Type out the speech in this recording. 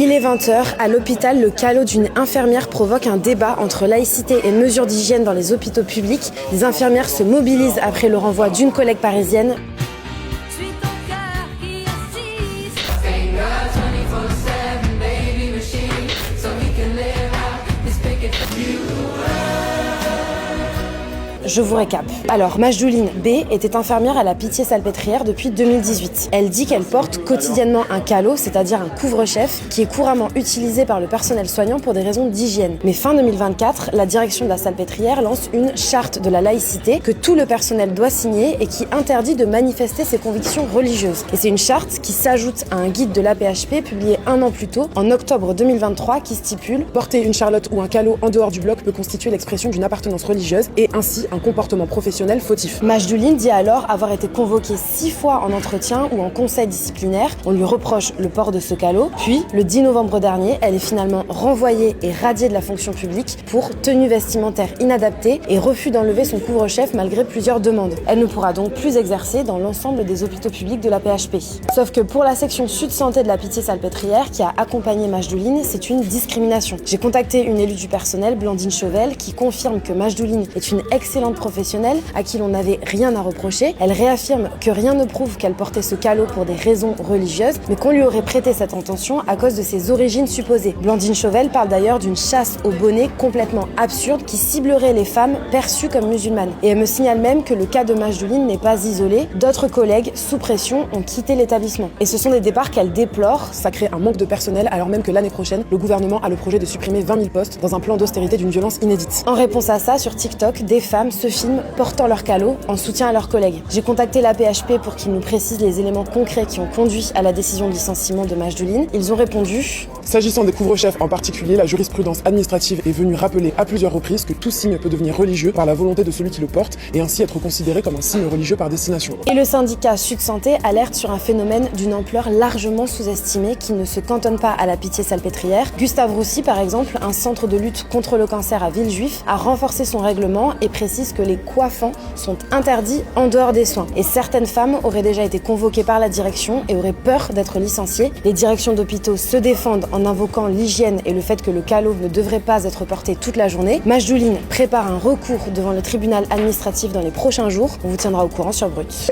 Il est 20h, à l'hôpital, le calot d'une infirmière provoque un débat entre laïcité et mesures d'hygiène dans les hôpitaux publics. Les infirmières se mobilisent après le renvoi d'une collègue parisienne. Je vous récap. Alors, Majdouline B était infirmière à la Pitié-Salpêtrière depuis 2018. Elle dit qu'elle porte quotidiennement un calot, c'est-à-dire un couvre-chef, qui est couramment utilisé par le personnel soignant pour des raisons d'hygiène. Mais fin 2024, la direction de la Salpêtrière lance une charte de la laïcité que tout le personnel doit signer et qui interdit de manifester ses convictions religieuses. Et c'est une charte qui s'ajoute à un guide de l'AP-HP publié 1 an plus tôt, en octobre 2023, qui stipule « Porter une charlotte ou un calot en dehors du bloc peut constituer l'expression d'une appartenance religieuse et ainsi un comportement professionnel fautif. » Majdouline dit alors avoir été convoquée 6 fois en entretien ou en conseil disciplinaire. On lui reproche le port de ce calot. Puis, le 10 novembre dernier, elle est finalement renvoyée et radiée de la fonction publique pour tenue vestimentaire inadaptée et refus d'enlever son couvre-chef malgré plusieurs demandes. Elle ne pourra donc plus exercer dans l'ensemble des hôpitaux publics de la PHP. Sauf que pour la section Sud Santé de la Pitié-Salpêtrière qui a accompagné Majdouline, c'est une discrimination. J'ai contacté une élue du personnel, Blandine Chauvel, qui confirme que Majdouline est une excellente professionnelle à qui l'on n'avait rien à reprocher. Elle réaffirme que rien ne prouve qu'elle portait ce calot pour des raisons religieuses, mais qu'on lui aurait prêté cette intention à cause de ses origines supposées. Blandine Chauvel parle d'ailleurs d'une chasse au bonnet complètement absurde qui ciblerait les femmes perçues comme musulmanes. Et elle me signale même que le cas de Majdouline n'est pas isolé. D'autres collègues, sous pression, ont quitté l'établissement. Et ce sont des départs qu'elle déplore. Ça crée un manque de personnel alors même que l'année prochaine, le gouvernement a le projet de supprimer 20 000 postes dans un plan d'austérité d'une violence inédite. En réponse à ça, sur TikTok, des femmes se filment portant leur calot en soutien à leurs collègues. J'ai contacté la PHP pour qu'ils nous précisent les éléments concrets qui ont conduit à la décision de licenciement de Majdouline. Ils ont répondu: S'agissant des couvre-chefs en particulier, la jurisprudence administrative est venue rappeler à plusieurs reprises que tout signe peut devenir religieux par la volonté de celui qui le porte et ainsi être considéré comme un signe religieux par destination. Et le syndicat Sud Santé alerte sur un phénomène d'une ampleur largement sous-estimée qui ne se cantonne pas à la Pitié-Salpêtrière. Gustave Roussy, par exemple, un centre de lutte contre le cancer à Villejuif, a renforcé son règlement et précise que les coiffants sont interdits en dehors des soins. Et certaines femmes auraient déjà été convoquées par la direction et auraient peur d'être licenciées. Les directions d'hôpitaux se défendent en invoquant l'hygiène et le fait que le calot ne devrait pas être porté toute la journée. Majdouline prépare un recours devant le tribunal administratif dans les prochains jours. On vous tiendra au courant sur Brut.